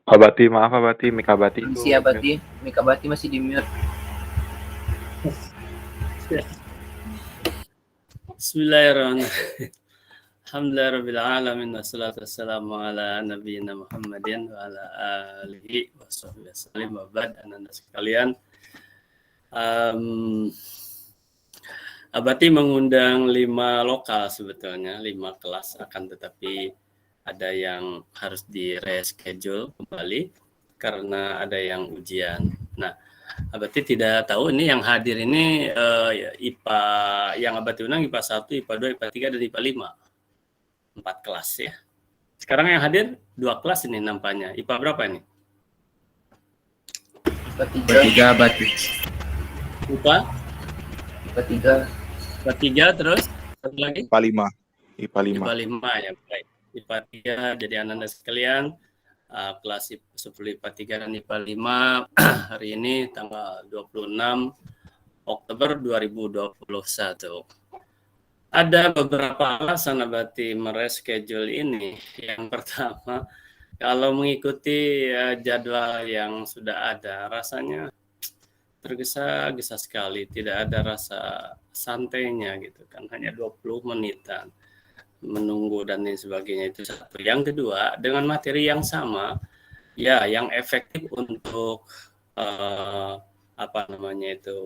Abati, maaf Abati, mic Abati itu Si Abati, mic Abati masih di mute. Bismillahirrahmanirrahim. Alhamdulillahirabbil alamin wassalatu wassalamu ala nabiyyina Muhammadin wa ala alihi washabbihi wasallam wa ba'd. Anda sekalian, Abati mengundang 5 lokal sebetulnya, 5 kelas, akan tetapi ada yang harus di reschedule kembali karena ada yang ujian. Nah, Abati tidak tahu ini yang hadir ini IPA yang Abati undang IPA 1, IPA 2, IPA 3 dan IPA 5. 4 kelas ya. Sekarang yang hadir 2 kelas ini nampaknya. IPA berapa ini? IPA 3 Abati. IPA? IPA 3. IPA 3 terus satu lagi? IPA 5. IPA 5. IPA 5 ya, baik. IPA 3 jadi Anda sekalian kelas 10 IPA 3 dan IPA 5 hari ini tanggal 26 Oktober 2021. Ada beberapa alasan Abati mereschedule ini. Yang pertama, kalau mengikuti jadwal yang sudah ada, rasanya tergesa-gesa sekali, tidak ada rasa santainya gitu kan, hanya 20 menitan menunggu dan lain sebagainya, itu satu. Yang kedua, dengan materi yang sama, ya yang efektif untuk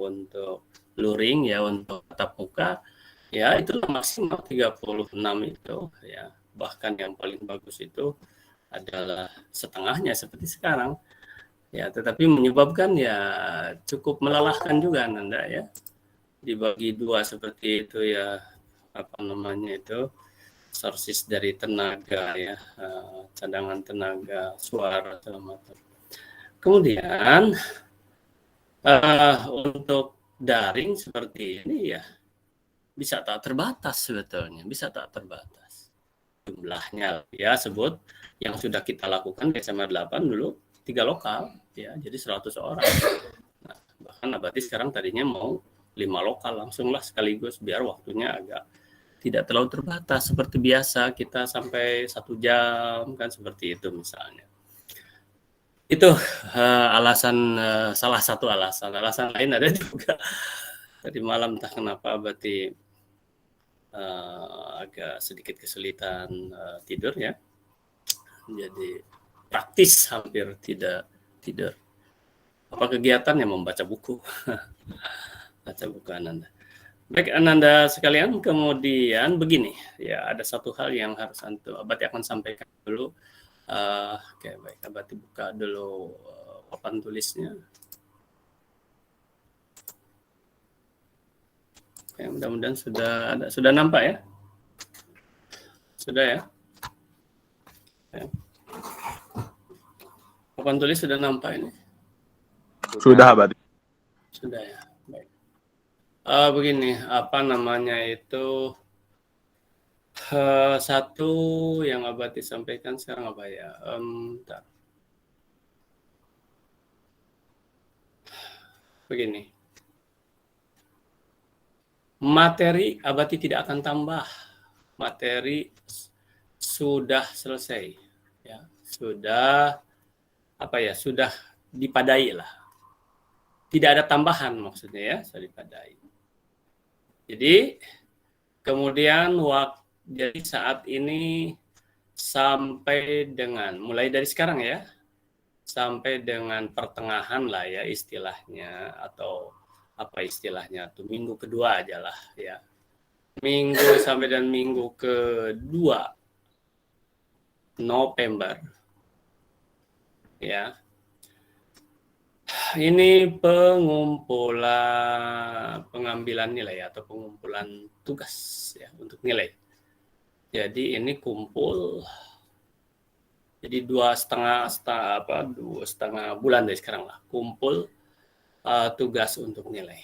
untuk luring ya, untuk tatap muka ya itu maksimal 36 itu ya, bahkan yang paling bagus itu adalah setengahnya seperti sekarang ya, tetapi menyebabkan ya cukup melelahkan juga Nanda ya, dibagi 2 seperti itu ya, sources dari tenaga ya, cadangan tenaga, suara segala macam. Kemudian untuk daring seperti ini ya bisa tak terbatas sebetulnya, bisa tak terbatas jumlahnya ya, sebut yang sudah kita lakukan di SMA 8 dulu 3 lokal ya, jadi 100 orang. Nah, bahkan Abati sekarang tadinya mau 5 lokal langsunglah sekaligus biar waktunya agak tidak terlalu terbatas seperti biasa kita sampai 1 jam kan, seperti itu misalnya. Itu salah satu alasan. Alasan lain ada juga tadi malam entah kenapa Abati agak sedikit kesulitan tidur ya, jadi praktis hampir tidak tidur. Apa kegiatannya? Membaca buku. Baca buku Ananda. Baik Ananda sekalian, kemudian begini ya, ada satu hal yang harus Abati akan sampaikan dulu. Oke, baik, Abati buka dulu papan tulisnya. Oke, mudah-mudahan sudah nampak ya. Sudah ya. Papan tulis sudah nampak ini. Sudah Abati. Sudah ya. Baik. Begini, satu yang Abati sampaikan sekarang apa ya? Bentar. Begini, materi Abati tidak akan tambah, materi sudah selesai, ya sudah sudah dipadai lah, tidak ada tambahan maksudnya ya, sudah dipadai. Jadi kemudian jadi saat ini sampai dengan mulai dari sekarang ya, sampai dengan pertengahan lah ya istilahnya, atau apa istilahnya tuh, minggu kedua aja lah ya, minggu sampai dan minggu kedua November ya, ini pengambilan nilai atau pengumpulan tugas ya untuk nilai. Jadi ini kumpul, jadi 2,5 bulan dari sekarang lah kumpul tugas untuk nilai.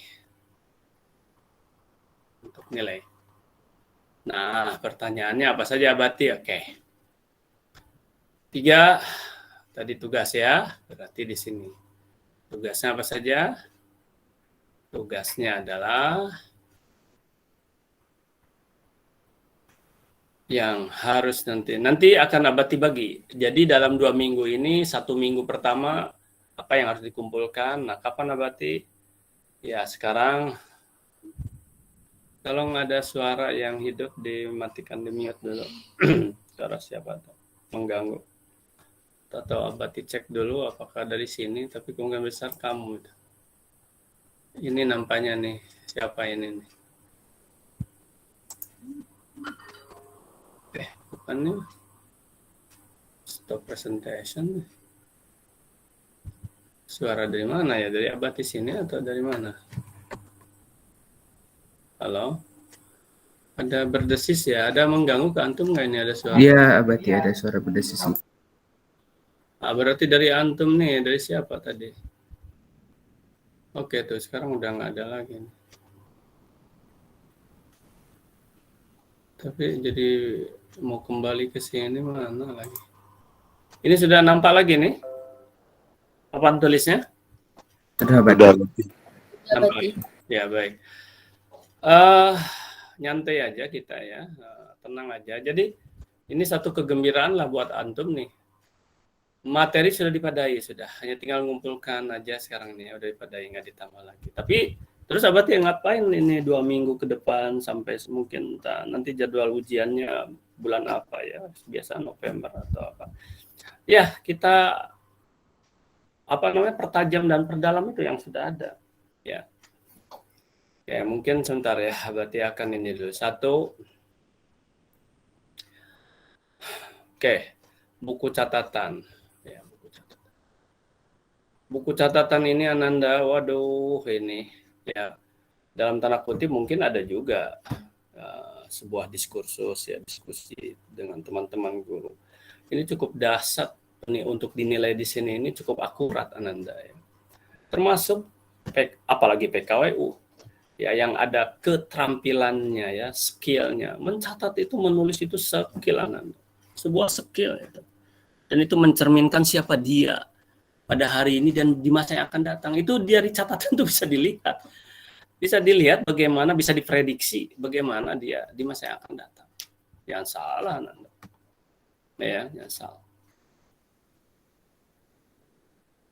Nah, pertanyaannya apa saja Abati? Oke. 3 tadi tugas ya, berarti di sini tugasnya apa saja? Tugasnya adalah yang harus nanti akan Abati bagi. Jadi dalam 2 minggu ini, 1 minggu pertama apa yang harus dikumpulkan. Nah, kapan Abati? Ya, sekarang tolong ada suara yang hidup dimatikan, di mute dulu. Suara siapa tuh? Mengganggu. Atau Abati cek dulu apakah dari sini, tapi kemungkinan besar kamu. Ini nampaknya nih, siapa ini nih? Bukan nih. Stop presentation. Suara dari mana ya? Dari Abati sini atau dari mana? Halo? Ada berdesis ya? Ada mengganggu ke antum nggak ini ada suara? Iya, Abati ada suara berdesis. Berarti dari antum nih, dari siapa tadi? Oke tuh, sekarang udah nggak ada lagi nih. Tapi jadi mau kembali ke sini mana lagi? Ini sudah nampak lagi nih? Papan tulisnya? Sudah, Abati. Nampak. Ya, baik. Nyantai aja kita ya, tenang aja. Jadi ini satu kegembiraan lah buat antum nih. Materi sudah dipadai, sudah. Hanya tinggal ngumpulkan aja sekarang ini. Udah dipadai, nggak ditambah lagi. Tapi terus Abati ngapain ini 2 minggu ke depan sampai mungkin nanti jadwal ujiannya bulan apa ya? Biasa November atau apa. Ya, kita pertajam dan perdalam itu yang sudah ada. Ya. Ya, mungkin sebentar ya, Abati akan ini dulu. 1. Oke, buku catatan. Ya, buku catatan ini Ananda, waduh ini ya dalam tanda kutip mungkin ada juga sebuah diskursus ya, diskusi dengan teman-teman guru. Ini cukup dasar nih untuk dinilai di sini, ini cukup akurat Ananda ya. Termasuk apalagi PKWU ya, yang ada keterampilannya ya, skillnya. Mencatat itu, menulis itu skill Ananda, sebuah skill itu. Dan itu mencerminkan siapa dia pada hari ini dan di masa yang akan datang. Itu dari catatan itu bisa dilihat. Bisa dilihat bagaimana, bisa diprediksi bagaimana dia di masa yang akan datang. Jangan salah Ananda. Ya, jangan salah.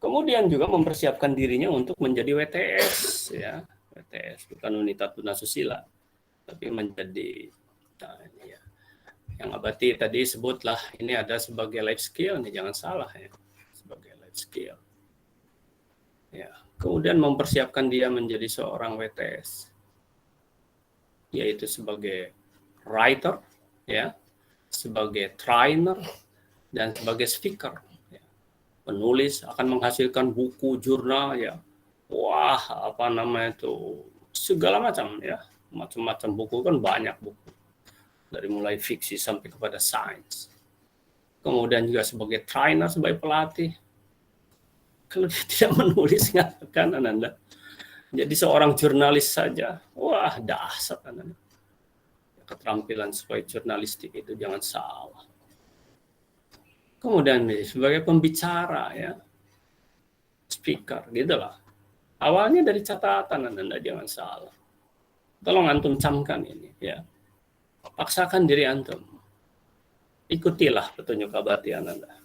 Kemudian juga mempersiapkan dirinya untuk menjadi WTS ya. WTS bukan Wanita Tunasusila, tapi menjadi ini ya. Yang Abati tadi sebutlah ini ada sebagai life skill nih, jangan salah ya, sebagai life skill. Ya, kemudian mempersiapkan dia menjadi seorang WTS, yaitu sebagai writer, ya, sebagai trainer dan sebagai speaker. Ya. Penulis akan menghasilkan buku, jurnal, ya, wah apa namanya itu segala macam ya, macam-macam buku kan banyak buku. Dari mulai fiksi sampai kepada sains. Kemudian juga sebagai trainer, sebagai pelatih. Kalau dia tidak menulis, nggak akan Ananda. Jadi seorang jurnalis saja, wah dahsyat Ananda. Keterampilan sebagai jurnalistik itu jangan salah. Kemudian sebagai pembicara ya, speaker, gitu lah. Awalnya dari catatan Ananda, jangan salah. Tolong antum camkan ini ya. Paksakan diri antum. Ikutilah petunjuk Abati Ananda.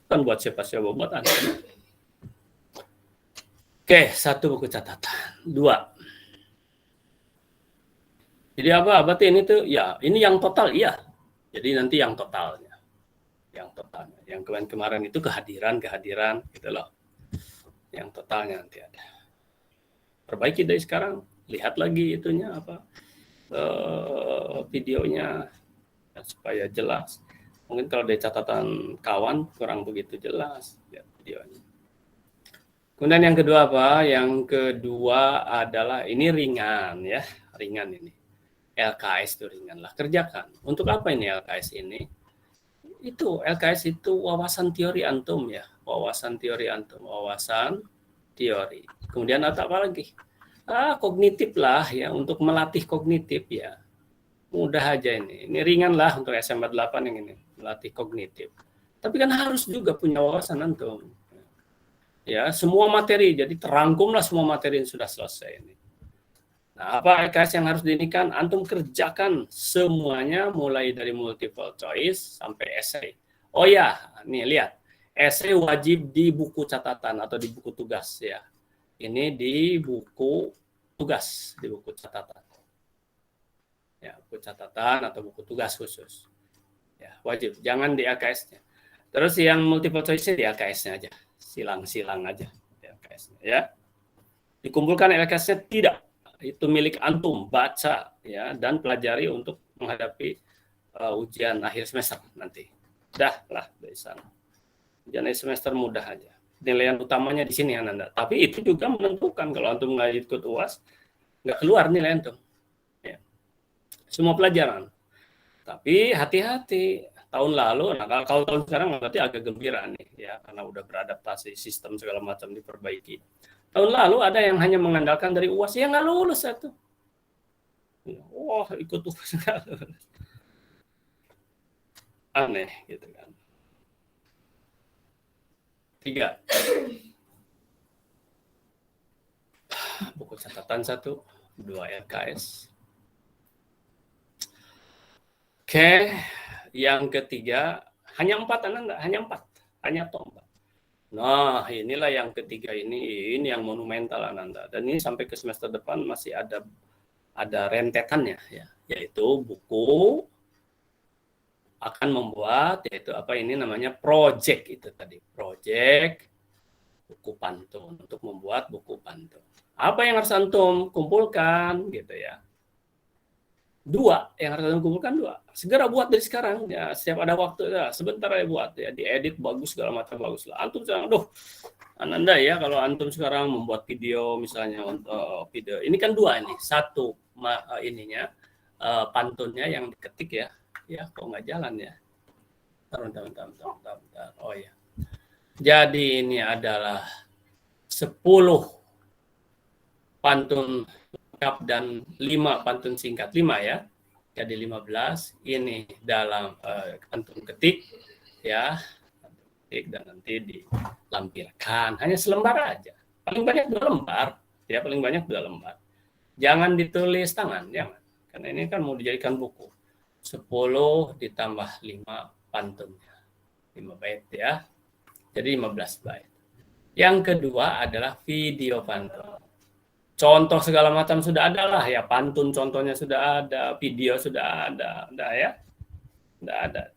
Bukan buat siapa-siapa, buat Anda. Oke, 1 buku catatan. 2. Jadi apa Abati ini tuh? Ya, ini yang total, iya. Jadi nanti yang totalnya. Yang totalnya. Yang kemarin itu kehadiran gitu loh. Yang totalnya nanti ada. Perbaiki dari sekarang. Lihat lagi itunya apa. Videonya ya, supaya jelas. Mungkin kalau dari catatan kawan kurang begitu jelas ya, videonya. Kemudian yang kedua apa? Yang kedua adalah ini ringan ya, ringan ini. LKS itu ringan lah, kerjakan. Untuk apa ini LKS ini? Itu LKS itu wawasan teori antum ya, wawasan teori antum, wawasan teori. Kemudian apa lagi? Kognitif lah ya, untuk melatih kognitif ya. Mudah aja ini. Ini ringan lah untuk SMA 8 yang ini, melatih kognitif. Tapi kan harus juga punya wawasan antum. Ya, semua materi, jadi terangkumlah semua materi yang sudah selesai ini. Nah, apa LKS yang harus diinikan? Antum kerjakan semuanya mulai dari multiple choice sampai essay. Oh ya, nih lihat. Essay wajib di buku catatan atau di buku tugas ya. Ini di buku tugas, di buku catatan. Ya, buku catatan atau buku tugas khusus. Ya, wajib. Jangan di LKS-nya. Terus yang multiple choice di LKS-nya aja. Silang-silang aja di LKS-nya ya. Dikumpulkan LKS-nya tidak. Itu milik antum, baca ya dan pelajari untuk menghadapi ujian akhir semester nanti. Dah lah dari sana. Ujian akhir semester mudah aja. Nilaian utamanya di sini Ananda. Tapi itu juga menentukan kalau antum nggak ikut UAS, nggak keluar nilai antum. Ya. Semua pelajaran. Tapi hati-hati. Tahun lalu, nah kalau tahun sekarang berarti agak gembira nih ya karena udah beradaptasi sistem segala macam diperbaiki. Tahun lalu ada yang hanya mengandalkan dari UAS, ya nggak lulus satu. Wah, ikut UAS nggak lulus. Aneh gitu kan. 3. Buku catatan 1, 2 LKS. Oke, yang ketiga hanya 4 Anda, hanya 4, hanya 4. Nah, inilah yang ketiga ini yang monumental Ananda. Dan ini sampai ke semester depan masih ada rentetannya ya, yaitu buku akan membuat yaitu apa ini namanya project itu tadi. Project buku pantun untuk membuat buku pantun. Apa yang harus antum kumpulkan gitu ya. 2 yang harus antum kumpulkan 2. Segera buat dari sekarang ya, setiap ada waktu ya, sebentar aja buat ya, diedit bagus segala macam bagus lah. Antum sekarang Ananda ya kalau antum sekarang membuat video misalnya untuk video. Ini kan 2 ini. 1 ininya pantunnya yang diketik ya. Ya, kok nggak jalan ya? Bentar. Oh ya. Jadi ini adalah 10 pantun lengkap dan 5 pantun singkat 5 ya. Jadi 15 ini dalam antum ketik ya. Ketik dan nanti dilampirkan. Hanya selembar aja. Paling banyak 2 lembar. Ya, paling banyak 2 lembar. Jangan ditulis tangan, jangan. Karena ini kan mau dijadikan buku. 10 ditambah 5 pantunnya. 5 bait ya. Jadi 15 bait. Yang kedua adalah video pantun. Contoh segala macam sudah ada lah ya, pantun contohnya sudah ada, video sudah ada, ya. Sudah ada.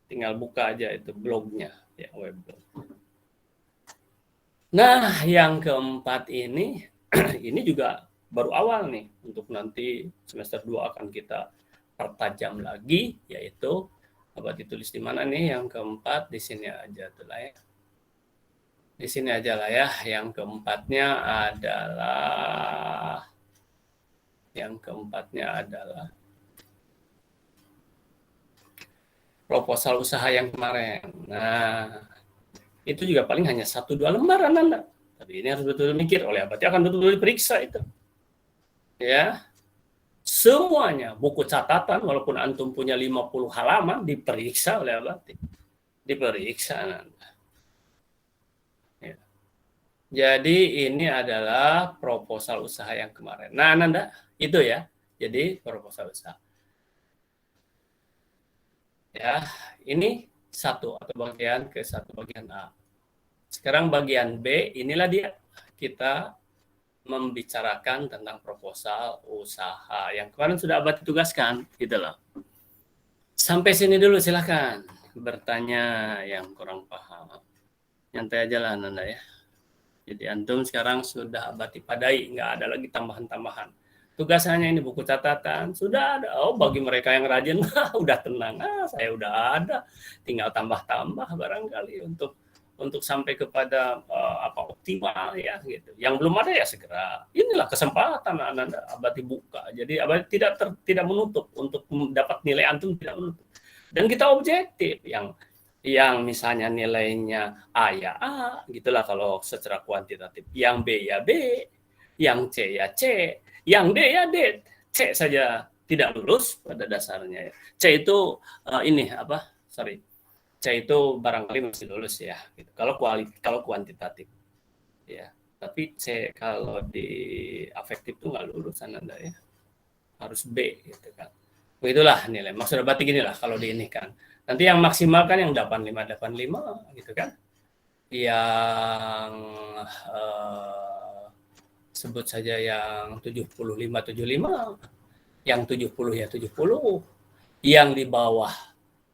Tinggal buka aja itu blognya, ya webblog. Nah, yang keempat ini juga baru awal nih untuk nanti semester 2 akan kita pertajam lagi, yaitu apa ditulis di mana nih yang keempat di sini aja tuh lah ya. Di sini aja lah ya. Yang keempatnya adalah proposal usaha yang kemarin. Nah, itu juga paling hanya 1-2 lembar Anda. Tapi ini harus betul-betul mikir oleh berarti akan betul-betul diperiksa itu. Ya. Semuanya buku catatan walaupun antum punya 50 halaman diperiksa oleh berarti. Diperiksa Anda. Ya. Jadi ini adalah proposal usaha yang kemarin. Nah, Anda itu ya. Jadi proposal usaha. Ya, ini 1 atau bagian A. Sekarang bagian B, inilah dia kita membicarakan tentang proposal usaha yang kemarin sudah Abah tugaskan, gitu loh. Sampai sini dulu silakan bertanya yang kurang paham. Nyantai aja lah Nanda ya. Jadi antum sekarang sudah Abah padai, nggak ada lagi tambahan-tambahan. Tugasannya ini buku catatan sudah ada. Oh, bagi mereka yang rajin udah tenang. Saya udah ada. Tinggal tambah-tambah barangkali untuk sampai kepada optimal ya gitu. Yang belum ada ya segera. Inilah kesempatan Anda Abah buka. Jadi Abah tidak menutup untuk mendapat nilai antum, tidak menutup. Dan kita objektif yang misalnya nilainya A ya A, gitulah kalau secara kuantitatif. Yang B ya B, yang C ya C, yang D ya D. C saja tidak lulus pada dasarnya. C itu C itu barangkali masih lulus ya. Gitu. Kalau kuantitatif, ya. Tapi C kalau di afektif tuh nggak lulus Ananda ya. Harus B gitu kan. Begitulah nilai. Maksud berarti gini lah kalau di ini kan. Nanti yang maksimal kan yang 85 gitu kan. Yang sebut saja yang 75, yang 70 ya 70, yang di bawah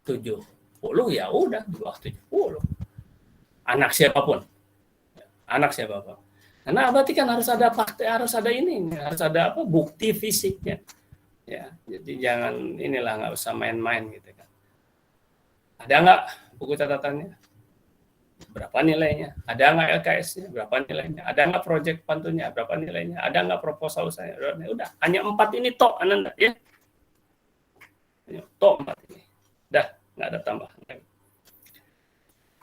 70 ya udah di bawah 70. Anak siapapun. Karena berarti kan harus ada fakta, harus ada ini, harus ada apa? Bukti fisiknya. Ya, jadi jangan inilah nggak usah main-main gitu kan. Ada nggak buku catatannya? Berapa nilainya? Ada nggak LKS-nya? Berapa nilainya? Ada nggak proyek pantunnya? Berapa nilainya? Ada nggak proposal saya? Udah, hanya 4 ini tok Ananda ya. Hanya tok 4 ini. Dah, nggak ada tambahan lagi.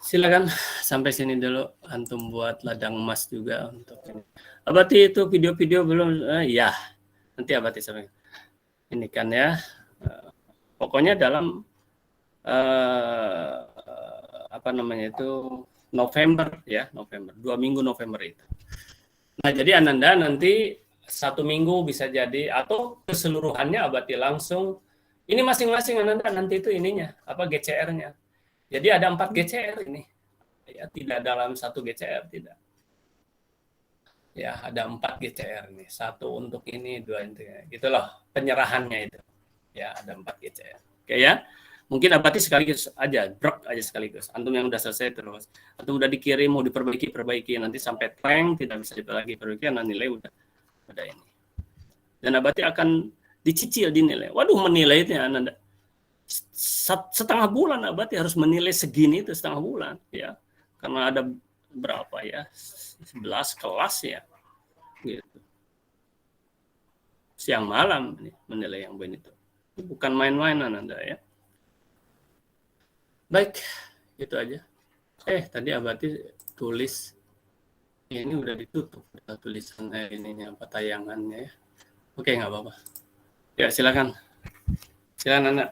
Silakan sampai sini dulu antum buat ladang emas juga untuk ini. Abati itu video-video belum ya. Nanti Abati sampai ini kan ya. Pokoknya dalam apa namanya itu November ya, November. 2 minggu November itu. Nah, jadi Ananda nanti 1 minggu bisa jadi atau keseluruhannya Abati langsung ini masing-masing Ananda nanti itu ininya apa GCR-nya. Jadi ada 4 GCR ini. Ya, tidak dalam 1 GCR, tidak. Ya, ada 4 GCR nih. 1 untuk ini, 2 itu. Gitu loh, penyerahannya itu. Ya, ada 4 GCR. Oke ya. Mungkin Abati sekaligus aja, drop aja sekaligus. Antum yang udah selesai terus. Atau udah dikirim, mau diperbaiki. Nanti sampai tank, tidak bisa diperbaiki, karena nilai udah ini. Dan Abati akan dicicil dinilai. Waduh, menilai itu ya, Anda. Setengah bulan Abati harus menilai segini itu setengah bulan ya karena ada berapa ya 11 kelas ya gitu siang malam nih menilai yang begitu bukan main-mainan Anda ya baik itu aja tadi Abati tulis ini udah ditutup tulisan ininya apa tayangannya ya oke nggak apa-apa ya silakan Anda.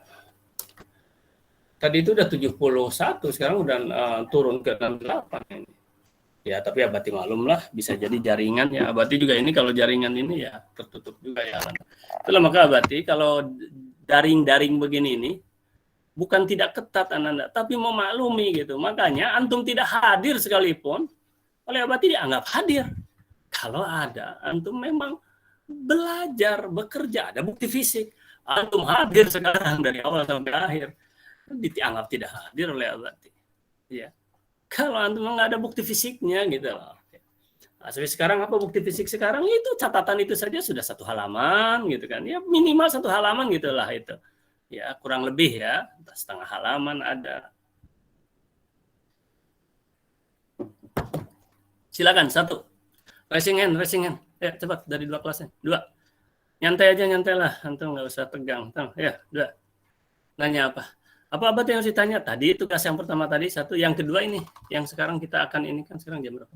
Tadi itu udah 71, sekarang udah turun ke 68 ini. Ya, tapi Abati maklum lah, bisa jadi jaringan ya. Abati juga ini kalau jaringan ini ya tertutup juga ya. Itulah maka Abati kalau daring-daring begini ini bukan tidak ketat Ananda, tapi memaklumi gitu. Makanya antum tidak hadir sekalipun oleh Abati dianggap hadir. Kalau ada, antum memang belajar, bekerja, ada bukti fisik. Antum hadir sekarang dari awal sampai akhir. Dianggap tidak hadir oleh Abati. Ya. Kalau antum nggak ada bukti fisiknya gitu loh. Nah, sekarang apa bukti fisik sekarang itu catatan itu saja sudah 1 halaman gitu kan. Ya minimal 1 halaman gitulah itu. Ya kurang lebih ya setengah halaman ada. Silakan 1. Raising hand. Ya cepat dari 2 kelasnya. 2. Nyantai lah, antum nggak usah tegang. Ya 2. Nanya apa? Apa Abati yang harus ditanya? Tadi itu kelas yang pertama tadi 1, yang kedua ini, yang sekarang kita akan ini kan sekarang jam berapa?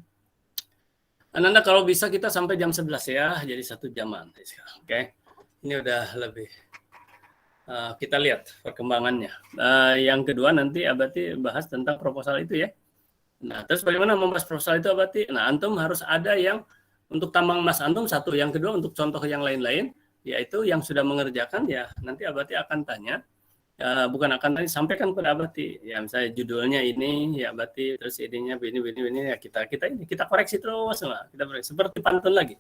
Ananda kalau bisa kita sampai jam 11 ya, jadi 1 jaman. Oke, ini udah lebih. Kita lihat perkembangannya. Yang kedua nanti Abati bahas tentang proposal itu ya. Nah, terus bagaimana membahas proposal itu Abati? Nah, antum harus ada yang untuk tambang emas antum 1, yang kedua untuk contoh yang lain-lain, yaitu yang sudah mengerjakan ya. Nanti Abati akan tanya. Bukan akan tadi sampaikan kepada Abati ya misalnya judulnya ini ya Abati terus idenya ini ya kita koreksi terus kita koreksi seperti pantun lagi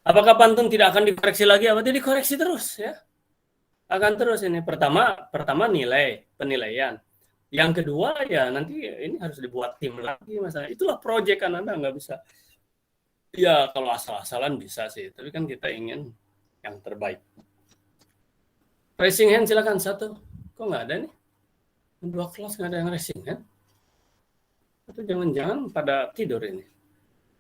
apakah pantun tidak akan dikoreksi lagi Abati dikoreksi terus ya akan terus ini pertama penilaian yang kedua ya nanti ini harus dibuat tim lagi masalah itulah proyek kan Anda nggak bisa ya kalau asal-asalan bisa sih tapi kan kita ingin yang terbaik. Raising hand silakan 1. Kok nggak ada nih? 2 kelas nggak ada yang raising hand. Atau jangan-jangan pada tidur ini.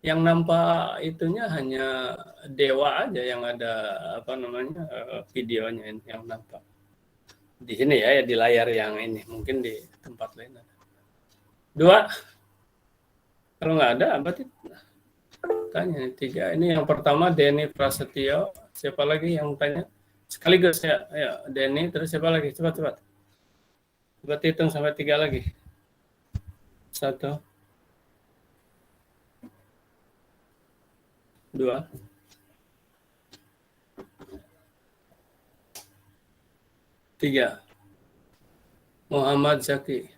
Yang nampak itunya hanya Dewa aja yang ada videonya yang nampak. Di sini ya di layar yang ini. Mungkin di tempat lain ada. 2. Kalau nggak ada, berarti tanya 3. Ini yang pertama Denny Prasetyo. Siapa lagi yang tanya? Sekaligus ya Denny terus siapa lagi cepat coba hitung sampai 3 lagi 1 2. Tiga. Muhammad Zaki.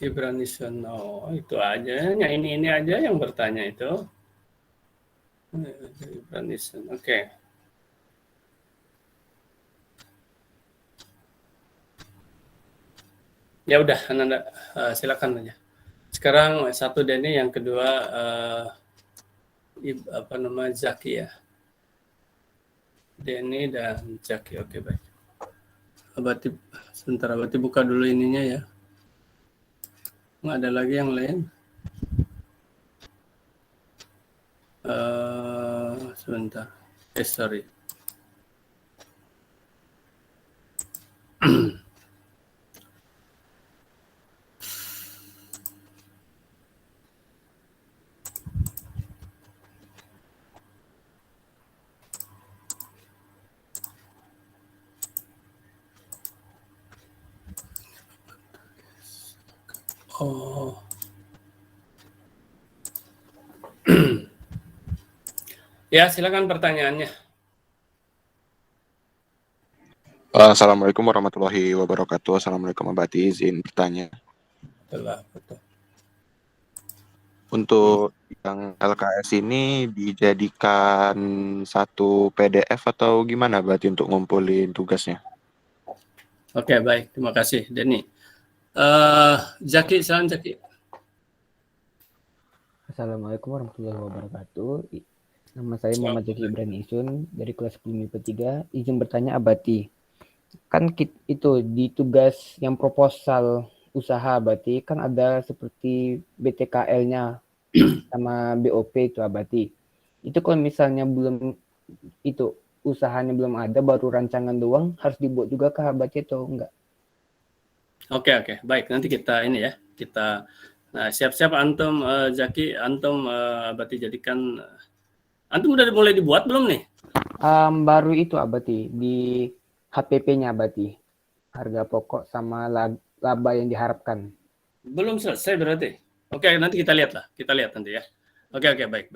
Ibranison. Oh, itu aja. Ini aja yang bertanya itu. Ibranison. Oke. Ya udah, Ananda, silakan aja. Sekarang satu Denny, yang kedua Zaki ya. Denny dan Zaki. Oke, baik. Abati, sebentar, Abati buka dulu ininya ya. Nggak ada lagi yang lain. Sebentar. Sorry. Oh. Ya, silakan pertanyaannya. Assalamualaikum warahmatullahi wabarakatuh. Assalamualaikum Abati, izin bertanya. Betul. Untuk yang LKS ini dijadikan satu PDF atau gimana Abati untuk ngumpulin tugasnya? Oke, baik. Terima kasih, Denny. Zaki, salam Zaki. Assalamualaikum warahmatullahi wabarakatuh. Nama saya Muhammad Zaki Ibranison dari kelas 10 MIPA 3. Izin bertanya Abati. Kan itu di tugas yang proposal usaha Abati kan ada seperti BTKL-nya sama BOP itu Abati. Itu kalau misalnya belum itu usahanya belum ada, baru rancangan doang, harus dibuat juga ke Abati atau enggak? Oke, baik. Nanti kita ini ya, nah, siap-siap antum Zaki, antum Abati jadikan. Antum udah mulai dibuat belum nih? Baru itu Abati di HPP-nya Abati. Harga pokok sama laba yang diharapkan. Belum selesai berarti. Oke, nanti kita lihat lah. Kita lihat nanti ya. Oke, baik.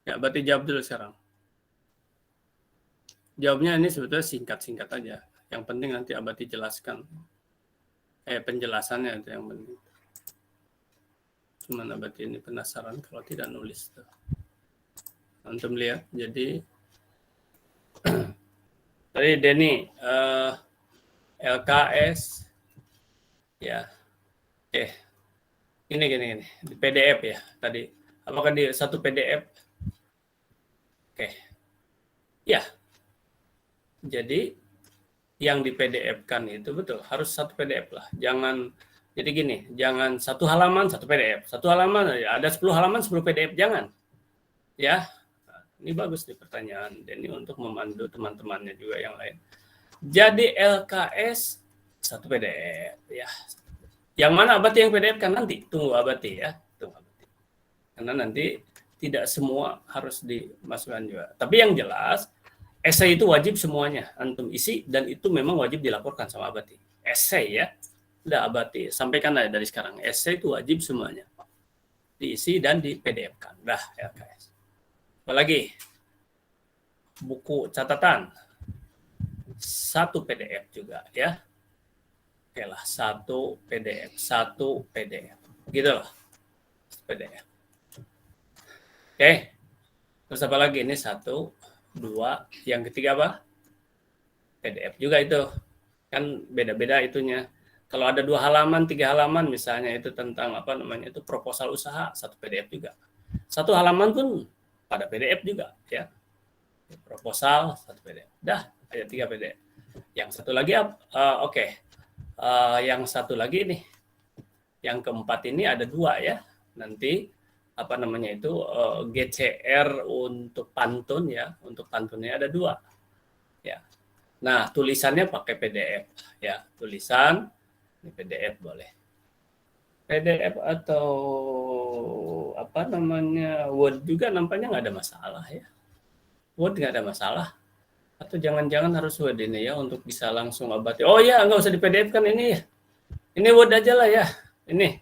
Ya, Abati jawab dulu sekarang. Jawabnya ini sebetulnya singkat-singkat aja. Yang penting nanti Abati jelaskan. Penjelasannya itu yang penting. Cuman Abati ini penasaran kalau tidak nulis tuh. Antum lihat, jadi tadi Denny LKS ya. Ini di PDF ya tadi. Apakah di satu PDF? Ya. Jadi yang di PDF-kan itu betul harus satu PDF lah. Jangan jadi gini, jangan satu halaman satu PDF. Satu halaman ada 10 halaman 10 PDF, jangan. Ya. Ini bagus nih pertanyaan Denny untuk memandu teman-temannya juga yang lain. Jadi LKS satu PDF ya. Yang mana Abati yang PDF kan nanti? Tunggu Abati ya. Karena nanti tidak semua harus dimasukkan juga. Tapi yang jelas esai itu wajib semuanya antum isi dan itu memang wajib dilaporkan sama Abati. Esai ya. Udah Abati sampaikan aja dari sekarang. Esai itu wajib semuanya. Diisi dan di PDF-kan. Dah LKS. Apalagi buku catatan satu PDF juga ya. Oke lah, satu PDF gitu loh, PDF. Oke, terus apa lagi ini 1, 2, yang ketiga apa? PDF juga itu kan beda-beda itunya. Kalau ada 2 halaman 3 halaman misalnya itu tentang itu proposal usaha, satu PDF juga. 1 halaman pun pada PDF juga ya. Proposal satu PDF. Dah, ada 3 PDF. Yang satu lagi yang satu lagi nih. Yang keempat ini ada 2 ya. Nanti GCR untuk pantun ya. Untuk pantunnya ada 2. Ya. Nah, tulisannya pakai PDF ya. Tulisan ini PDF boleh. PDF atau Word juga nampaknya nggak ada masalah ya. Word nggak ada masalah. Atau jangan-jangan harus Word ini ya untuk bisa langsung Abati. Oh ya, nggak usah di PDF kan ini ya. Ini Word aja lah ya. Ini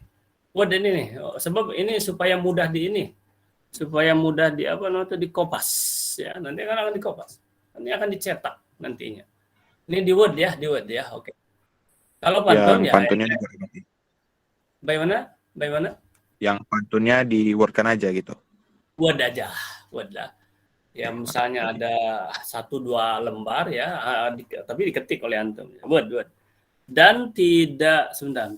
Word ini nih, sebab ini supaya mudah dikopas ya. Nanti akan dikopas. Nanti akan dicetak nantinya. Ini di Word ya, Oke. Kalau pantun Yang ya pantunnya di Word berarti. bagaimana? Yang pantunnya di Word-kan aja gitu. Word aja, Word lah. Ya misalnya ada 1-2 lembar ya, tapi diketik oleh antum. Word. Dan tidak sebentar.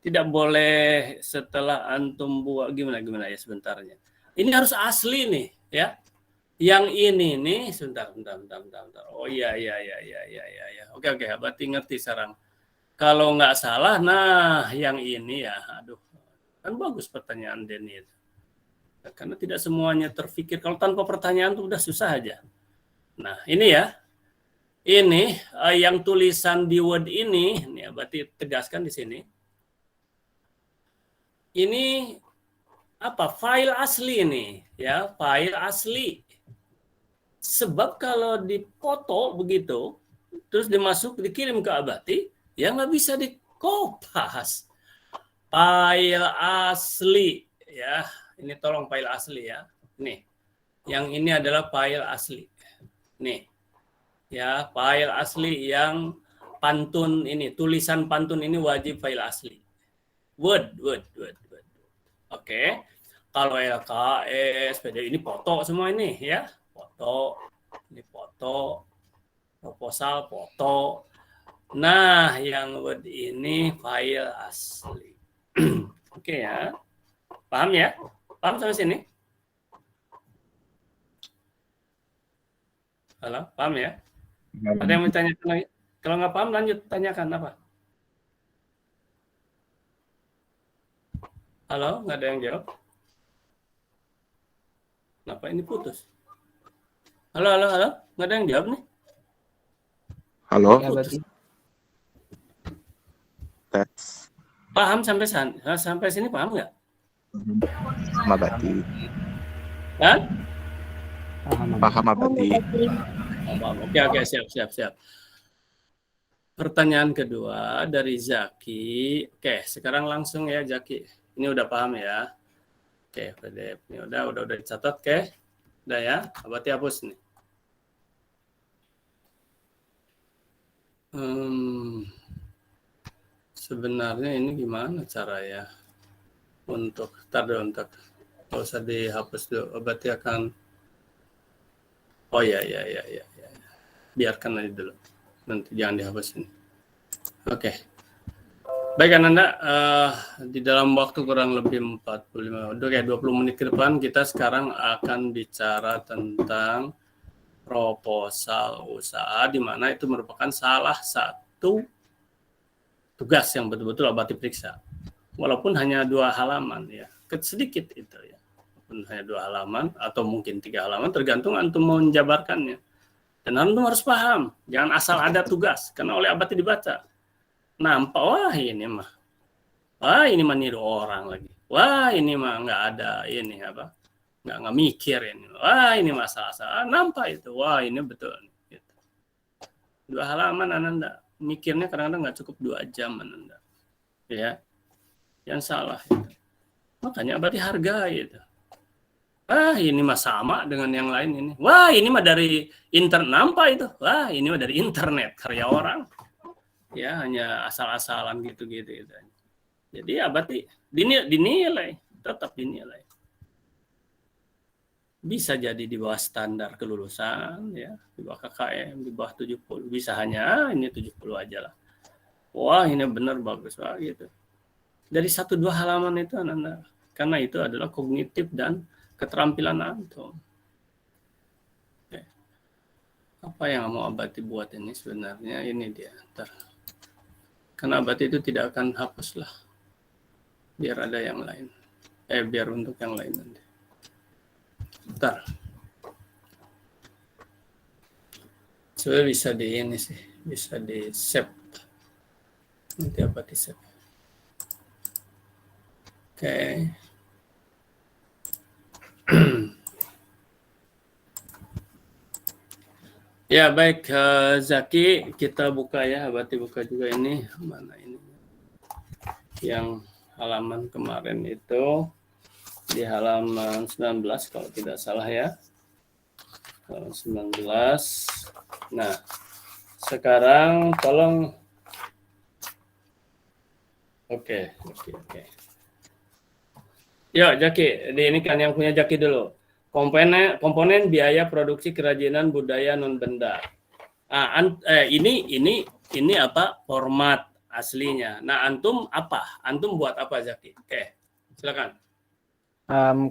Tidak boleh setelah antum buat gimana ya sebentarnya. Ini harus asli nih ya. Yang ini nih sebentar. Oh iya. Oke, berarti ngerti sekarang. Kalau nggak salah, nah yang ini ya, aduh, kan bagus pertanyaan Denny itu. Karena tidak semuanya terfikir. Kalau tanpa pertanyaan itu udah susah aja. Nah ini ya, ini yang tulisan di Word ini, nih, berarti tegaskan di sini. Ini apa? File asli nih, ya, file asli. Sebab kalau dipoto begitu, terus dikirim ke Abati, ya nggak bisa dikopas. File asli, ya. Ini tolong file asli ya. Nih, yang ini adalah file asli. Nih, ya, file asli yang pantun ini, tulisan pantun ini wajib file asli. Word. Oke. Kalau LKS, PD ini foto semua ini ya. Foto, ini foto, proposal, foto. Nah, yang Word ini file asli. Oke ya. Paham ya? Paham sampai sini? Halo, paham ya? Ada yang mau tanyakan lagi? Kalau nggak paham lanjut tanyakan apa? Halo, nggak ada yang jawab? Kenapa ini putus? Halo, nggak ada yang jawab nih? Halo, Ya, berarti tes. Paham sampai sini paham nggak? Sama Abati. Kan? Paham Abati. Oke, siap. Pertanyaan kedua dari Zaki. Oke, sekarang langsung ya Zaki. Ini udah paham ya? Oke, PDF ini udah dicatat, oke? Udah ya, berarti hapus nih. Sebenarnya ini gimana cara ya untuk nggak usah dihapus dulu, berarti akan ya. Biarkan aja dulu, nanti jangan dihapus ini. Oke. Baik Ananda, di dalam waktu kurang lebih 20 menit ke depan kita sekarang akan bicara tentang proposal usaha, di mana itu merupakan salah satu tugas yang betul-betul Abati periksa. Walaupun hanya 2 halaman ya, sedikit itu ya. Walaupun hanya 2 halaman atau mungkin 3 halaman, tergantung antum mau menjabarkannya. Dan antum harus paham, jangan asal ada tugas, karena oleh Abati dibaca. Nampak, wah ini mah niru orang lagi. Wah ini mah nggak ada ini apa, nggak mikir ini. Wah ini masalah. Nampak itu, wah ini betul. Gitu. 2 halaman Ananda, mikirnya kadang-kadang nggak cukup 2 jam Ananda. Ya, yang salah. Gitu. Makanya berarti hargai itu. Wah ini mah sama dengan yang lain ini. Wah ini mah dari internet, nampak itu. Wah ini mah dari internet, karya orang. Ya hanya asal-asalan gitu-gitu. Jadi ya berarti dinilai, tetap dinilai. Bisa jadi di bawah standar kelulusan, ya, di bawah KKM, di bawah 70, bisa hanya ini 70 aja lah. Wah ini benar bagus lah gitu. Dari 1-2 halaman itu Ananda, karena itu adalah kognitif dan keterampilan antum. Oke. Apa yang mau Abati buat ini sebenarnya ini dia. Karena Abati itu tidak akan hapus lah. Biar ada yang lain. Biar untuk yang lain nanti. Bentar. Sebenarnya bisa di ini sih. Bisa di save. Nanti Abati save. Oke. Ya baik Zaki, kita buka ya, Abati buka juga ini, mana ini yang halaman kemarin itu di halaman 19 kalau tidak salah ya. Halaman 19. Nah, sekarang tolong Oke. Ya, Jaki, ini kan yang punya Jaki dulu. Komponen biaya produksi kerajinan budaya non benda. Ini apa format aslinya. Nah, antum apa? Antum buat apa, Jaki? Oke, silakan.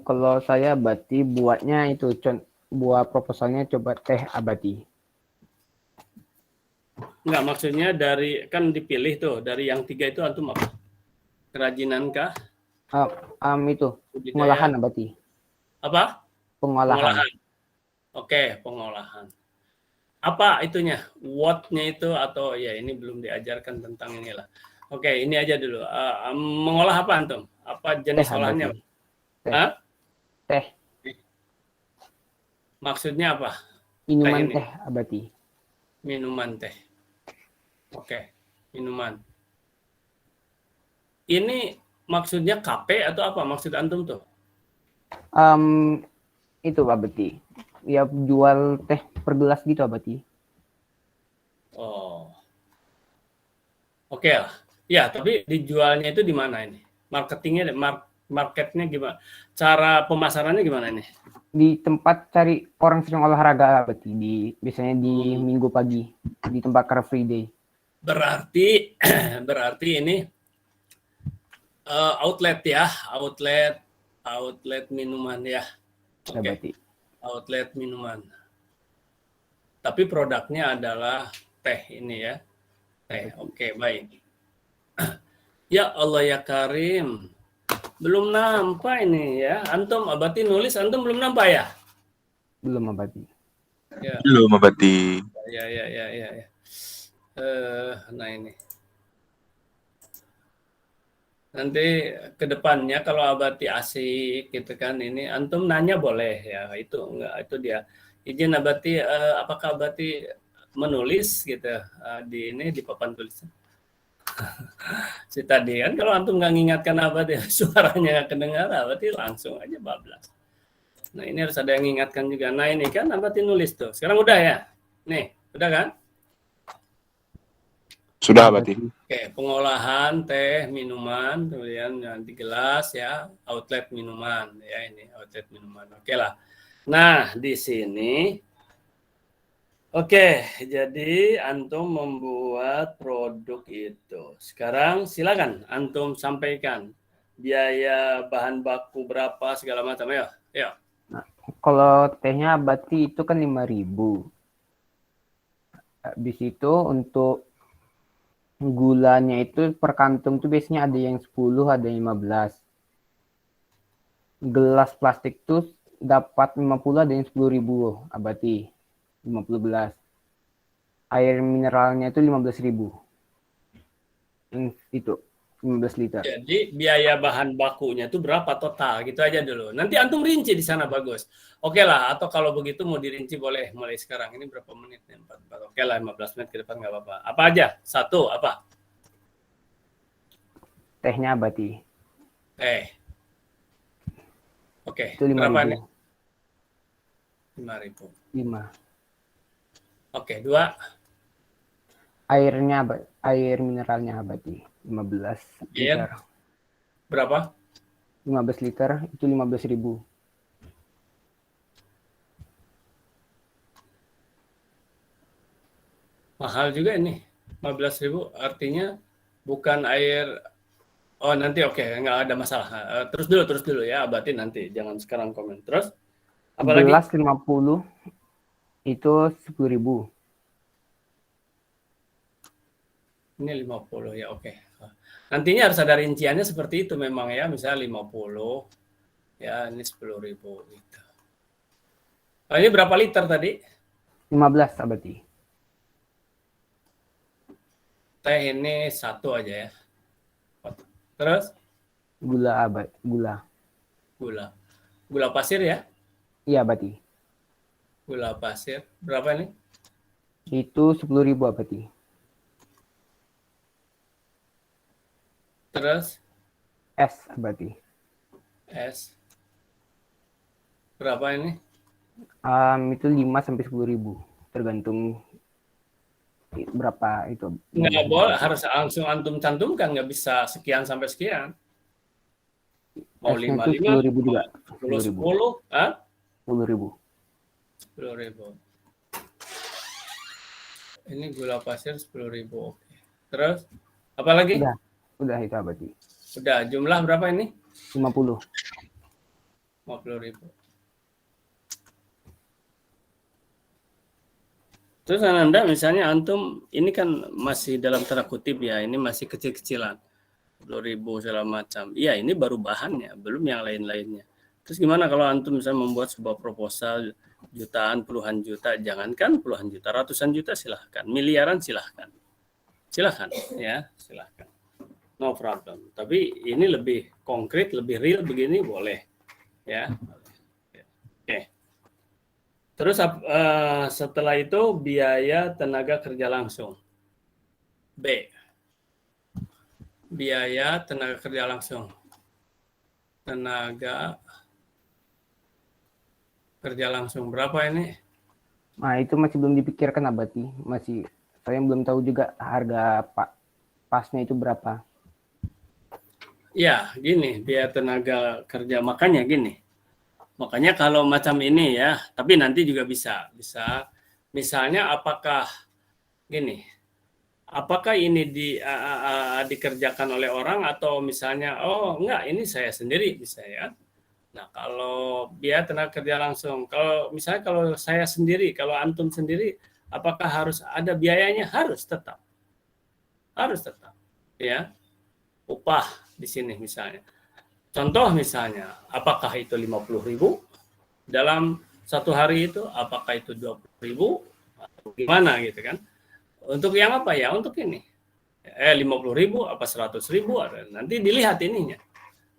Kalau saya Abati buatnya itu buat proposalnya coba teh Abati. Enggak, maksudnya dari kan dipilih tuh dari yang 3 itu antum apa? Kerajinan kah? Itu Budidaya? pengolahan Abati. Apa? Pengolahan. Oke, pengolahan. Apa itunya? What-nya itu atau ya ini belum diajarkan tentang inilah. Oke, ini aja dulu. Mengolah apa antum? Apa jenis Teh, olahannya? Teh. Hah? Teh. Maksudnya apa? Minuman ini. teh Abati. Minuman teh. Oke, minuman. Ini maksudnya kafe atau apa maksud antum tuh? Itu Abati. Ya jual teh per gelas gitu Abati. Oh. Oke lah. Ya, tapi dijualnya itu di mana ini? Marketingnya, marketnya gimana? Cara pemasarannya gimana ini? Di tempat cari orang sering olahraga Abati. Biasanya di minggu pagi. Di tempat Car Free Day. Berarti ini outlet ya, outlet minuman ya. Oke. Abati. Outlet minuman. Tapi produknya adalah teh ini ya. Teh. Oke, baik. Ya Allah ya Karim. Belum nampak ini ya. Antum Abati nulis antum belum nampak ya? Belum Abati. Ya. Belum Abati. Ya. Nah ini. Nanti ke depannya kalau Abati asik gitu kan ini antum nanya boleh ya itu enggak itu dia izin Abati apakah Abati menulis gitu di ini di papan tulisan si tadi kan kalau antum nggak ngingatkan Abati suaranya nggak kedengar Abati langsung aja bablas. Nah ini harus ada yang mengingatkan juga. Nah ini kan Abati nulis tuh sekarang udah ya nih udah kan? Sudah Abati. Oke, pengolahan teh, minuman, kemudian nanti gelas ya, outlet minuman ya ini outlet minuman. Oke lah. Nah, di sini oke, jadi antum membuat produk itu. Sekarang silakan antum sampaikan biaya bahan baku berapa segala macam ya. Ya. Nah, kalau tehnya Abati itu kan 5.000. Habis itu untuk gulanya itu per kantung tuh biasanya ada yang 10, ada yang 15. Gelas plastik tuh dapat 50, ada yang 10.000 Abati. 50 gelas. Air mineralnya itu 15.000. Itu 15 liter. Jadi biaya bahan bakunya itu berapa total gitu aja dulu. Nanti antum rinci di sana bagus. Oke lah, atau kalau begitu mau dirinci boleh mulai sekarang. Ini berapa menit nih? 44. Oke lah, 15 menit ke depan nggak apa-apa. Apa aja? Satu, apa? Tehnya Abati. Oke. Itu 5.000. Berapa nih? 5.000. 5. Oke, 2. Air mineralnya Abati. 15 liter. Berapa? 15 liter itu 15.000. Mahal juga ini. 15.000 artinya bukan air. Oh nanti oke, nggak ada masalah. Terus dulu ya, Abati nanti. Jangan sekarang komen. Terus? Apalagi? Gelas 50 itu 10.000. Ini 50 ya, oke. Nantinya harus ada rinciannya seperti itu memang ya. Misalnya 50, ya ini 10.000 gitu. Oh, ini berapa liter tadi? 15 Abati. Teh ini 1 aja ya. Terus? Gula Abati. Gula pasir ya? Iya Abati. Gula pasir. Berapa ini? Itu 10.000 Abati. Terus? S berarti. S. Berapa ini? Itu 5 sampai 10.000 tergantung berapa itu. Nggak boleh, harus langsung antum cantumkan, nggak bisa sekian sampai sekian. Mau S-nya 55, itu 10.000 juga. 10, 10, 10.000. 10.000. Ini gula pasir 10.000. Oke. Terus apa lagi? Udah itu berarti. Udah, jumlah berapa ini? 50. 50.000. Terus Anda misalnya antum ini kan masih dalam tanda kutip ya, ini masih kecil-kecilan. 10.000 segala macam. Iya, ini baru bahannya, belum yang lain-lainnya. Terus gimana kalau antum misalnya membuat sebuah proposal jutaan, puluhan juta, jangankan puluhan juta, ratusan juta silahkan, miliaran silahkan. Silahkan ya, silahkan. No problem. Tapi ini lebih konkret, lebih real begini boleh. Ya. Oke. Terus setelah itu biaya tenaga kerja langsung. B. Biaya tenaga kerja langsung. Tenaga kerja langsung berapa ini? Nah, itu masih belum dipikirkan berarti. Masih saya belum tahu juga harga pasnya itu berapa. Ya, gini, biaya tenaga kerja makanya gini. Makanya kalau macam ini ya, tapi nanti juga bisa misalnya apakah gini, apakah ini dikerjakan oleh orang atau misalnya oh enggak ini saya sendiri bisa ya. Nah, kalau biaya tenaga kerja langsung, kalau misalnya kalau saya sendiri, kalau antum sendiri, apakah harus ada biayanya? Harus tetap. Ya. Upah di sini misalnya. Contoh misalnya, apakah itu 50.000 dalam satu hari itu, apakah itu 20.000 atau gimana gitu kan? Untuk yang apa ya? Untuk ini. 50.000 apa 100.000 nanti dilihat ininya.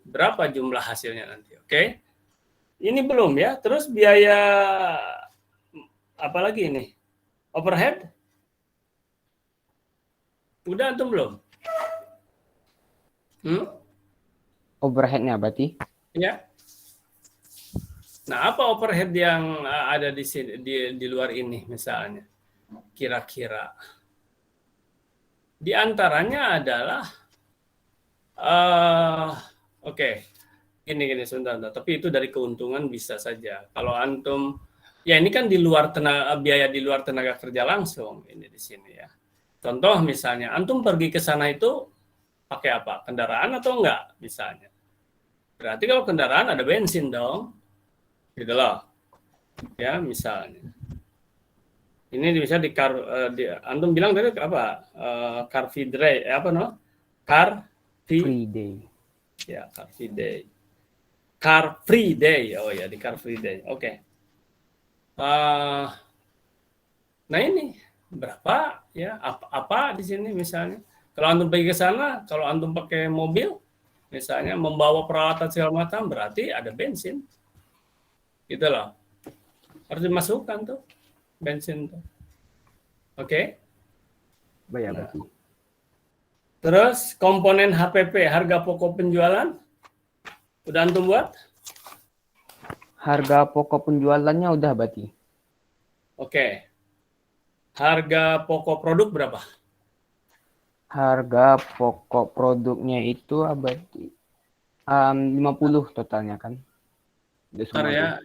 Berapa jumlah hasilnya nanti, oke? Ini belum ya. Terus biaya apa lagi ini? Overhead? Udah antum belum? Overhead-nya berarti? Ya. Nah, apa overhead yang ada di sini di luar ini misalnya? Kira-kira. Di antaranya adalah oke. Gini sebentar. Tapi itu dari keuntungan bisa saja. Kalau antum ya ini kan di luar biaya di luar tenaga kerja langsung ini di sini ya. Contoh misalnya antum pergi ke sana itu pakai apa? Kendaraan atau enggak misalnya? Berarti kalau kendaraan ada bensin dong. Gitu loh. Ya, misalnya. Ini bisa antum bilang tadi apa? Car free day, apa no? Car Free day. Ya, car free day. Car free day. Oh ya, di car free day. Oke. Nah ini berapa ya? Apa di sini misalnya? Kalau antum pergi ke sana, kalau antum pakai mobil, misalnya membawa peralatan segala macam, berarti ada bensin. Gitu loh. Harus dimasukkan tuh bensin tuh. Oke. Bayar berarti. Terus komponen HPP, harga pokok penjualan, udah antum buat? Harga pokok penjualannya udah berarti. Oke. Harga pokok produk berapa? Harga pokok produknya itu berarti 50 totalnya kan. Bentar ya.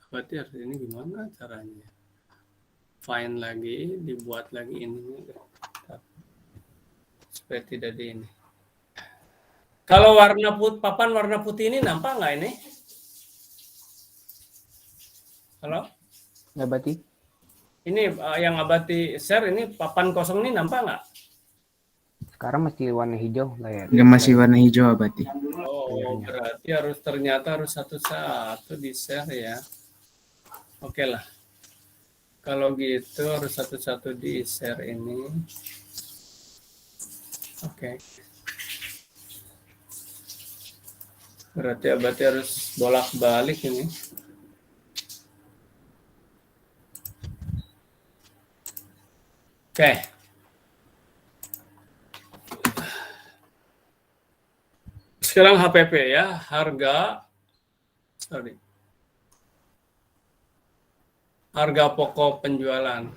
Berarti harus ini gimana caranya? Find lagi, dibuat lagi ini. Supaya tidak di ini. Kalau papan warna putih ini nampak nggak ini? Halo? Ya berarti. Ini yang Abati share ini papan kosong ini nampak nggak? Sekarang masih warna hijau layar. Enggak masih warna hijau berarti. Oh, berarti ternyata harus satu-satu di share ya. Oke lah. Kalau gitu harus satu-satu di share ini. Oke. Berarti harus bolak-balik ini. Oke. Sekarang HPP ya, harga pokok penjualan.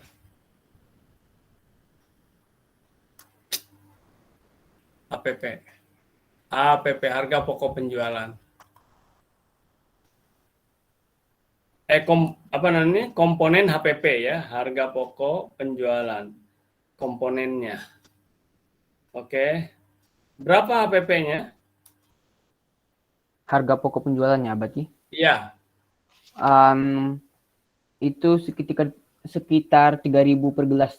HPP, harga pokok penjualan. Apa namanya? Komponen HPP ya, harga pokok penjualan. Komponennya. Oke. Berapa HPP-nya? Harga pokok penjualannya berarti? Iya, Itu sekitar 3.000 per gelas.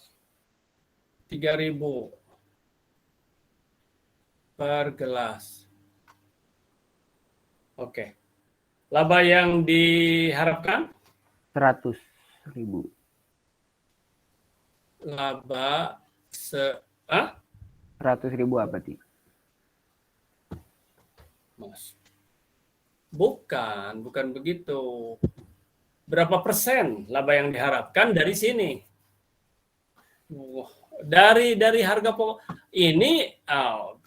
3.000 per gelas. Oke. Laba yang diharapkan? 100.000. Laba 100.000 apa berarti? Mas. Bukan begitu. Berapa persen laba yang diharapkan dari sini? Dari harga pokok ini,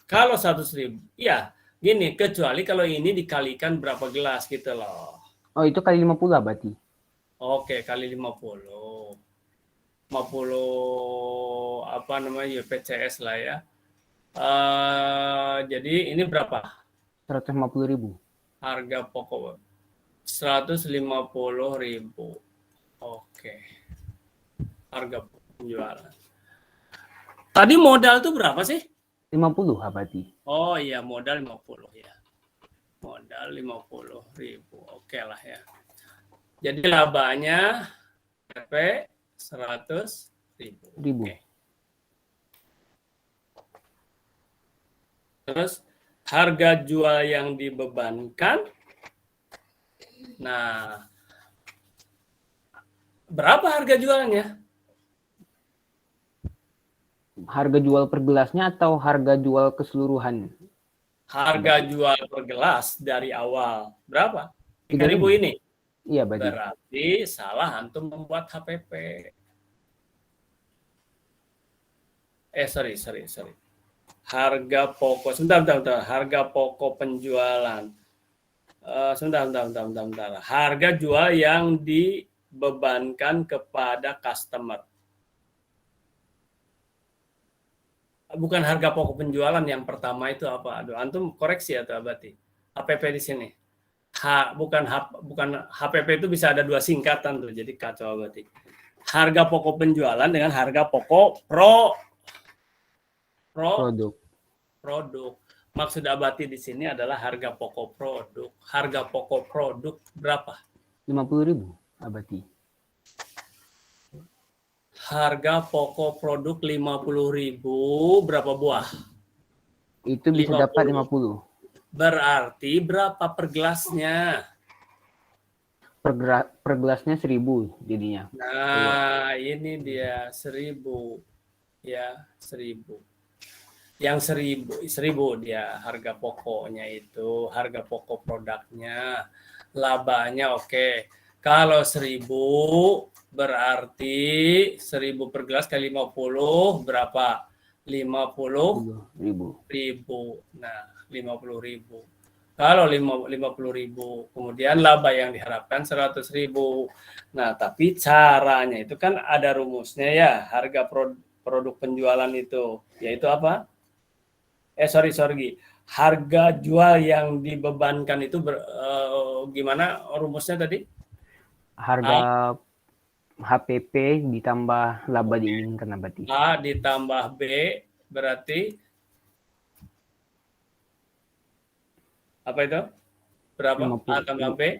kalau 100.000, ya gini, kecuali kalau ini dikalikan berapa gelas gitu loh. Oh, itu kali 50 berarti? Oke, kali 50. 50 apa namanya, PCS lah ya. Jadi ini berapa? 150.000. Harga pokok 150.000. Oke. Harga penjualan. Tadi modal tuh berapa sih? 50 berarti? Oh iya, modal 50 ya. Modal 50.000. Oke lah ya. Jadi labanya PP 100.000. Oke. Terus harga jual yang dibebankan. Nah, berapa harga jualnya? Harga jual per gelasnya atau harga jual keseluruhan? Harga jual per gelas dari awal. Berapa? 3.000 ini? Iya, berarti. Berarti salah antum membuat HPP. Sorry. Harga pokok, sebentar. Harga pokok penjualan. Sebentar. Harga jual yang dibebankan kepada customer. Bukan harga pokok penjualan yang pertama itu apa? Aduh, antum koreksi atau berarti HPP di sini. Bukan HPP itu bisa ada 2 singkatan tuh, jadi kacau berarti. Harga pokok penjualan dengan harga pokok produk. Maksud abati di sini adalah harga pokok produk. Harga pokok produk berapa? 50.000 abati. Harga pokok produk 50.000, berapa buah? Itu bisa 50. dapat 50. Berarti berapa per gelasnya? Per gelasnya 1.000 jadinya. Nah, ini dia 1.000. Ya, 1.000. Yang 1.000 dia harga pokoknya itu, harga pokok produknya. Labanya oke. Kalau 1.000 berarti 1.000 per gelas kali 50 berapa? 50.000. Nah, 50.000. Kalau 50.000, kemudian laba yang diharapkan 100.000. Nah, tapi caranya itu kan ada rumusnya ya, harga produk penjualan itu, yaitu apa? Sorry. Harga jual yang dibebankan itu gimana rumusnya tadi? Harga HPP ditambah laba diinginkan berarti. A ditambah B berarti apa itu? Berapa? 50. A tambah B?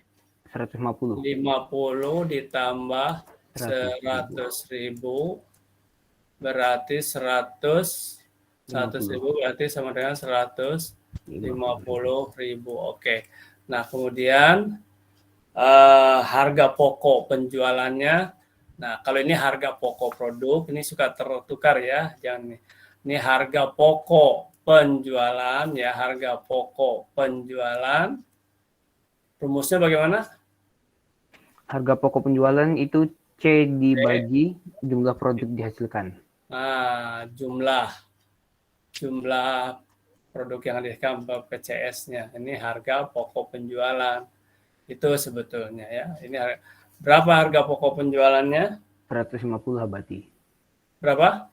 150. 50 ditambah 100.000 berarti 100.000 berarti sama dengan 150.000. Oke. Nah, kemudian harga pokok penjualannya. Nah, kalau ini harga pokok produk, ini suka tertukar ya. Jangan ini harga pokok penjualan ya, harga pokok penjualan. Rumusnya bagaimana? Harga pokok penjualan itu C dibagi jumlah produk dihasilkan. Nah, jumlah produk yang dihadirkan PCS-nya. Ini harga pokok penjualan. Itu sebetulnya ya. Ini berapa harga pokok penjualannya? 150 Abati. Berapa?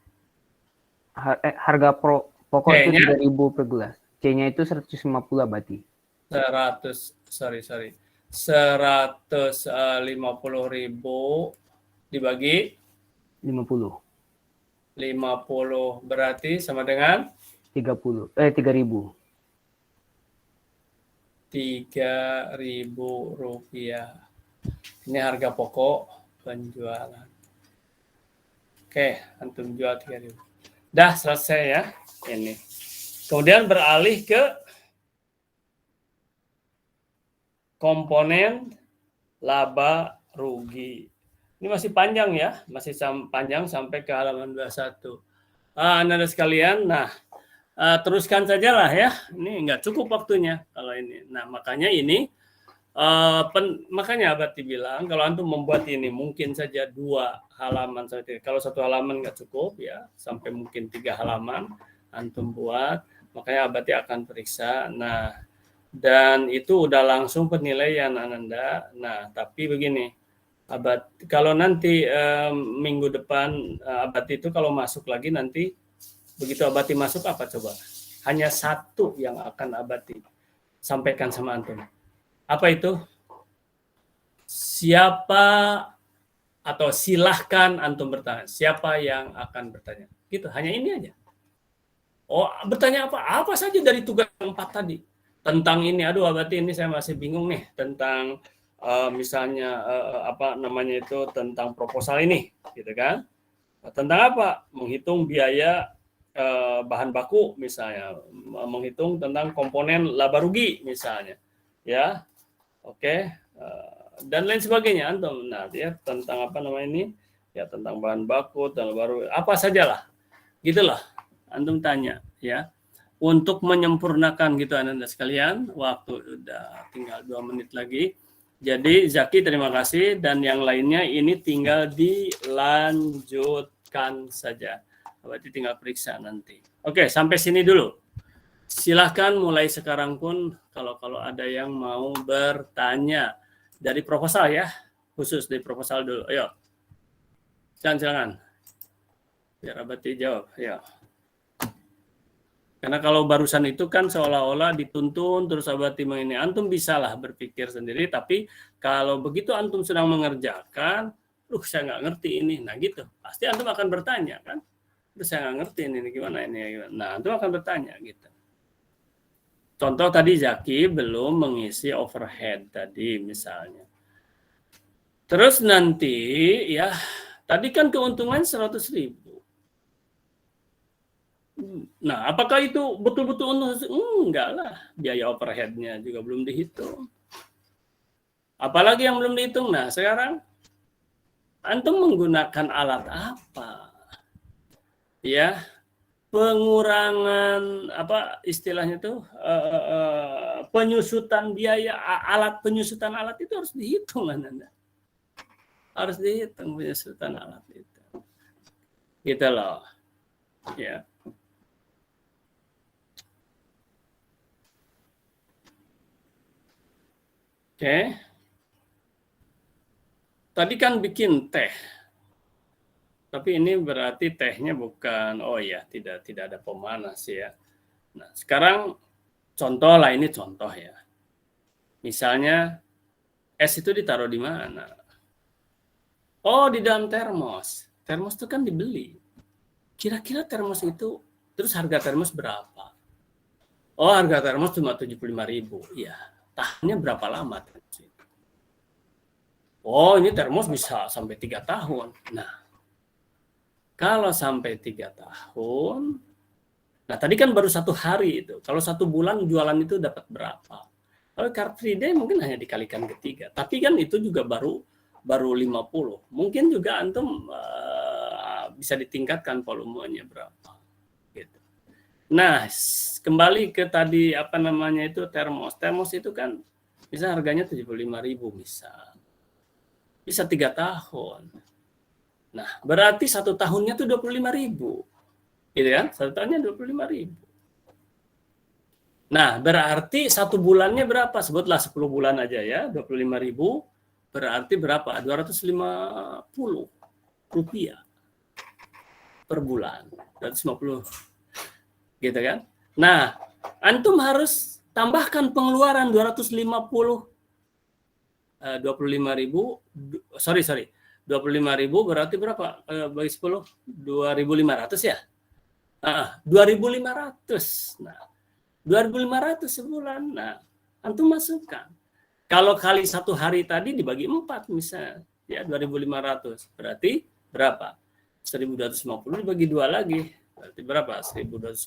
Harga pokok itu C-nya? 3.000 per gelas. C-nya itu 150 Abati. 150.000 dibagi 50. 50 berarti sama dengan 3.000. 3.000 rupiah. Ini harga pokok penjualan. Oke, antum jual 3.000. Dah selesai ya ini. Kemudian beralih ke komponen laba rugi. Ini masih panjang ya, masih panjang sampai ke halaman 21. Anda sekalian, nah teruskan sajalah ya. Ini nggak cukup waktunya kalau ini. Nah makanya ini makanya Abati bilang kalau antum membuat ini mungkin saja 2 halaman saja. Kalau 1 halaman nggak cukup ya, sampai mungkin 3 halaman antum buat. Makanya Abati akan periksa. Nah, dan itu udah langsung penilaian Ananda. Nah, tapi begini, Abati kalau nanti minggu depan Abati itu kalau masuk lagi nanti begitu Abati masuk apa coba? Hanya 1 yang akan Abati sampaikan sama antum. Apa itu? Siapa atau silahkan antum bertanya. Siapa yang akan bertanya? Gitu, hanya ini aja. Oh, bertanya apa? Apa saja dari tugas 4 tadi. Tentang ini, aduh Abati ini saya masih bingung nih. Tentang misalnya apa namanya itu, tentang proposal ini. Gitu kan. Tentang apa? Menghitung biaya bahan baku misalnya. Menghitung tentang komponen laba rugi misalnya. Ya. Oke, dan lain sebagainya antum. Nah, ya tentang apa namanya ini? Ya tentang bahan baku, dan baru apa sajalah. Gitulah. Antum tanya ya. Untuk menyempurnakan gitu Anda sekalian, waktu udah tinggal 2 menit lagi. Jadi Zaki terima kasih dan yang lainnya ini tinggal dilanjutkan saja. Berarti tinggal periksa nanti. Oke, sampai sini dulu. Silahkan mulai sekarang pun kalau ada yang mau bertanya dari proposal ya, khusus dari proposal dulu. Ayo, silakan. Biar Abati jawab. Ya. Karena kalau barusan itu kan seolah-olah dituntun terus Abati ini antum bisalah berpikir sendiri. Tapi kalau begitu antum sedang mengerjakan, saya nggak ngerti ini. Nah gitu, pasti antum akan bertanya kan. Terus saya nggak ngerti ini gimana ini. Nah antum akan bertanya gitu. Contoh tadi Zaki belum mengisi overhead tadi misalnya. Terus nanti ya, tadi kan keuntungan 100.000. Nah, apakah itu betul-betul untung? Enggak lah, biaya overheadnya juga belum dihitung. Apalagi yang belum dihitung. Nah, sekarang antum menggunakan alat apa? Ya, pengurangan apa istilahnya tuh penyusutan biaya alat, penyusutan alat itu harus dihitung Anda. Harus dihitung penyusutan alat itu. Gitu loh. Ya. Oke. Tadi kan bikin teh. Tapi ini berarti tehnya bukan, oh ya, tidak ada pemanas ya. Nah, sekarang contoh lah, ini contoh ya. Misalnya es itu ditaruh di mana? Oh, di dalam termos. Termos itu kan dibeli. Kira-kira termos itu, terus harga termos berapa? Oh, harga termos cuma 75.000. Iya, tahannya berapa lama termos itu? Oh, ini termos bisa sampai 3 tahun. Nah, kalau sampai 3 tahun, nah tadi kan baru 1 hari itu. Kalau 1 bulan jualan itu dapat berapa? Kalau Car Free Day mungkin hanya dikalikan ke 3. Tapi kan itu juga baru 50. Mungkin juga antum bisa ditingkatkan volumenya berapa. Gitu. Nah, kembali ke tadi apa namanya itu termos. Termos itu kan bisa harganya 75.000 misal. Bisa 3 tahun. Nah, berarti 1 tahunnya tuh 25.000. Gitu kan? 1 tahunnya 25.000. Nah, berarti 1 bulannya berapa? Sebutlah 10 bulan aja ya, 25.000 berarti berapa? 250 rupiah per bulan. 250 gitu kan? Nah, antum harus tambahkan pengeluaran 250 25.000 sorry 25.000 berarti berapa bagi 10 2.500 ya 2.500. Nah 2.500 sebulan. Nah antum masukkan kalau kali 1 hari tadi dibagi 4 misalnya ya 2.500 berarti berapa 1.250 dibagi 2 lagi berarti berapa 1.250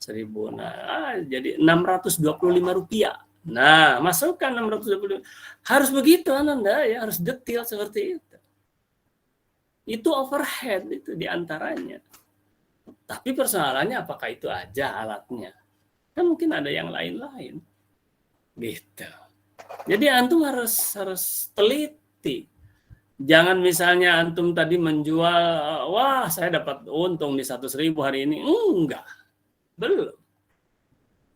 1.000 nah jadi 625 rupiah. Nah, masukkan 625. Harus begitu Ananda ya, harus detail seperti itu. Itu overhead itu diantaranya. Tapi persoalannya apakah itu aja alatnya? Kan mungkin ada yang lain-lain. Gitu. Jadi antum harus teliti. Jangan misalnya antum tadi menjual, wah saya dapat untung di 100.000 hari ini. Enggak. Belum.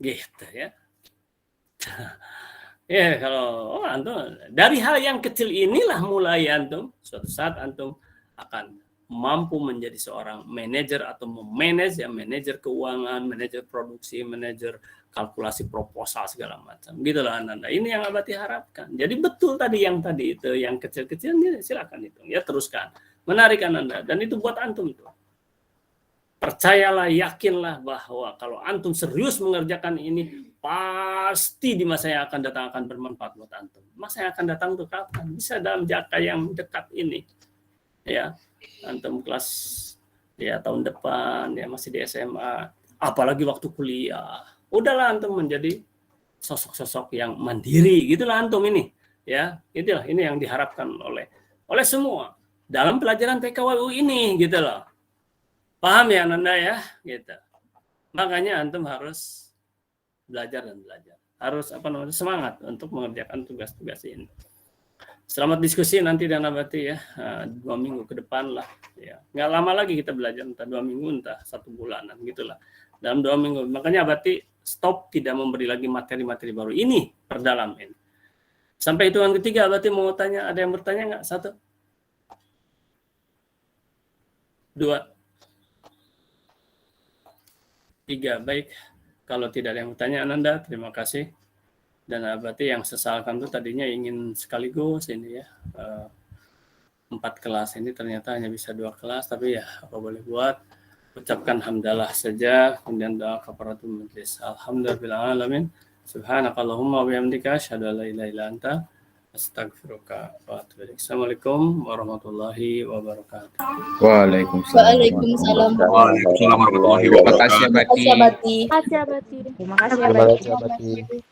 Gitu ya. Ya kalau antum dari hal yang kecil inilah mulai antum suatu saat antum akan mampu menjadi seorang manajer atau memanage ya manajer keuangan, manajer produksi, manajer kalkulasi proposal segala macam. Gitulah Anda. Ini yang Abati harapkan. Jadi betul tadi itu yang kecil-kecil ini silakan hitung ya teruskan. Menarik Anda dan itu buat antum itu. Percayalah, yakinlah bahwa kalau antum serius mengerjakan ini, pasti di masa yang akan datang akan bermanfaat buat antum. Masa yang akan datang itu kapan? Bisa dalam jangka yang dekat ini. Ya, antum kelas ya tahun depan, ya masih di SMA, apalagi waktu kuliah. Udahlah antum menjadi sosok-sosok yang mandiri, gitulah antum ini. Ya, itulah ini yang diharapkan oleh semua dalam pelajaran PKWU ini, gitu loh. Paham ya Nanda ya, gitu. Makanya antum harus belajar dan belajar. Harus semangat untuk mengerjakan tugas-tugas ini. Selamat diskusi nanti dan Abati ya, 2 minggu ke depan lah. Ya, nggak lama lagi kita belajar, entah 2 minggu, entah 1 bulanan gitulah. Dalam 2 minggu. Makanya Abati stop tidak memberi lagi materi-materi baru. Ini perdalamin. Sampai hitungan ketiga Abati mau tanya, ada yang bertanya nggak? 1, 2, 3, baik. Kalau tidak ada yang bertanya, Ananda, terima kasih. Dan Abati yang sesalkan itu tadinya ingin sekaligus ini ya, 4 kelas ini ternyata hanya bisa 2 kelas, tapi ya apa boleh buat. Ucapkan hamdalah saja, kemudian doa kafaratul majlis. Alhamdulillahirrahmanirrahim. Subhanakallahumma wa bihamdika, asyhadu an la ilaha illa anta, astaghfiruka wa atubu ilaik. Assalamualaikum warahmatullahi wabarakatuh. Waalaikumsalam. Waalaikumsalam warahmatullahi wabarakatuh. Terima kasih Abati. Terima kasih Abati. Terima kasih Abati.